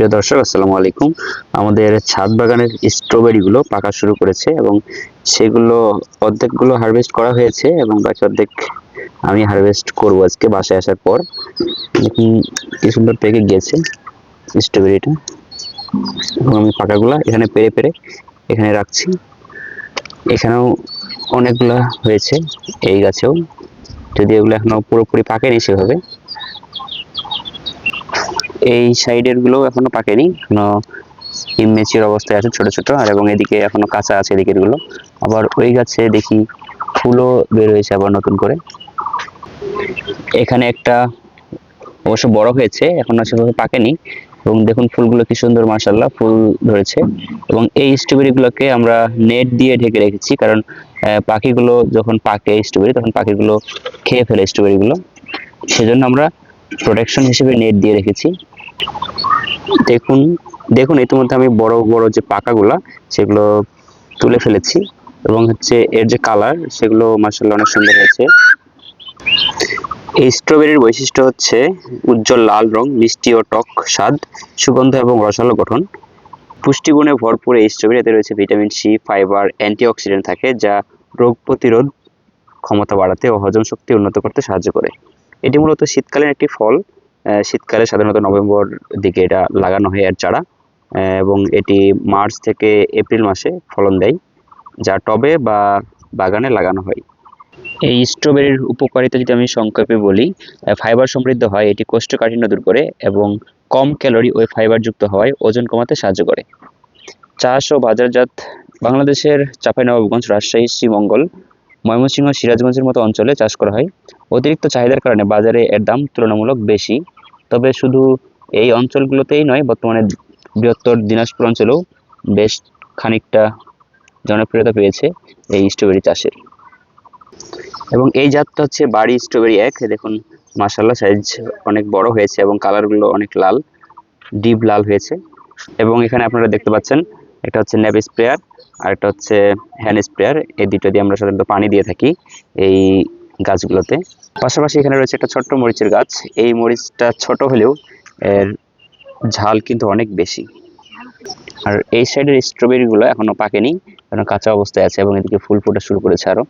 প্রিয় দর্শক, আসসালামু আলাইকুম। আমাদের ছাদ বাগানের স্ট্রবেরিগুলো পাকা শুরু করেছে এবং সেগুলো অর্ধেকগুলো হারভেস্ট করা হয়েছে এবং বাকি অর্ধেক আমি হারভেস্ট করব আজকে বাসায় আসার পর। দেখুন কি সুন্দর পেকে গিয়েছে স্ট্রবেরিটা, এবং আমি পাকাগুলা এখানে পেরে পেরে এখানে রাখছি। এখানেও অনেকগুলা হয়েছে, এই গাছেও, যদি এগুলো এখনো পুরোপুরি পাকেনি সেভাবে। এই সাইডের গুলো এখনো পাকেনি, এখনো ইমেচিওর অবস্থায় আছে, ছোট ছোট, আর এবং এদিকে এখনো কাঁচা আছে এদিকের গুলো। আবার ওই গাছে দেখি ফুলও বের হয়েছে আবার নতুন করে। এখানে একটা অবশ্য বড় হয়েছে, এখন সেভাবে পাকেনি, এবং দেখুন ফুলগুলো কি সুন্দর, মাশাআল্লাহ ফুল ধরেছে। এবং এই স্ট্রবেরি গুলোকে আমরা নেট দিয়ে ঢেকে রেখেছি, কারণ পাখিগুলো যখন পাকে স্ট্রবেরি তখন পাখিগুলো খেয়ে ফেলে স্ট্রবেরি গুলো, সেজন্য আমরা প্রোটেকশন হিসেবে নেট দিয়ে রেখেছি। দেখুন দেখুন ইতিমধ্যে আমি বড় বড় যে পাকাগুলা সেগুলো তুলে ফেলেছি, এবং হচ্ছে এর যে কালার সেগুলো মাশাআল্লাহ অনেক সুন্দর হয়েছে। এই স্ট্রবেরির বৈশিষ্ট্য হচ্ছে উজ্জ্বল লাল রং, মিষ্টি ও টক স্বাদ, সুগন্ধ এবং রসালো গঠন। পুষ্টিগুণে ভরপুর এই স্ট্রবেরিতে রয়েছে ভিটামিন সি, ফাইবার, অ্যান্টিঅক্সিডেন্ট থাকে, যা রোগ প্রতিরোধ ক্ষমতা বাড়াতে ও হজম শক্তি উন্নত করতে সাহায্য করে। এটি মূলত শীতকালীন একটি ফল। শীতকালে সাধারণত নভেম্বর দিকে এটা লাগানো হয় এর চারা, এবং এটি মার্চ থেকে এপ্রিল মাসে ফলন দেয়, যা টবে বা বাগানে লাগানো হয়। এই স্ট্রবেরির উপকারিতা যদি আমি সংক্ষেপে বলি, ফাইবার সমৃদ্ধ হয়, এটি কোষ্ঠকাঠিন্য দূর করে, এবং কম ক্যালোরি ও ফাইবারযুক্ত হওয়ায় ওজন কমাতে সাহায্য করে। চাষ ও বাজারজাত বাংলাদেশের চাঁপাইনবাবগঞ্জ, রাজশাহী, শ্রীমঙ্গল, ময়মনসিংহ, সিরাজগঞ্জের মতো অঞ্চলে চাষ করা হয়। অতিরিক্ত চাহিদার কারণে বাজারে এর দাম তুলনামূলক বেশি। তবে শুধু এই অঞ্চলগুলোতেই নয়, বর্তমানে বৃহত্তর দিনাজপুর অঞ্চলেও বেশ খানিকটা জনপ্রিয়তা পেয়েছে এই স্ট্রবেরি চাষের। এবং এই জাতটা হচ্ছে বাড়ি স্ট্রবেরি এক। দেখুন মাশাআল্লাহ সাইজ অনেক বড় হয়েছে এবং কালারগুলো অনেক লাল, ডিপ লাল হয়েছে। এবং এখানে আপনারা দেখতে পাচ্ছেন একটা হচ্ছে ন্যাপ স্প্রেয়ার আর একটা হচ্ছে হ্যান্ড স্প্রেয়ার, এই দুটো দিয়ে আমরা সাধারণত পানি দিয়ে থাকি এই গাছগুলোতে। পাশাপাশি এখানে রয়েছে একটা ছোট্ট মরিচের গাছ। এই মরিচটা ছোট হলেও এর ঝাল কিন্তু অনেক বেশি। আর এই সাইডের স্ট্রবেরিগুলো এখনো পাকেনি, কারণ কাঁচা অবস্থায় আছে, এবং এদিকে ফুল ফোটা শুরু করেছে আরো।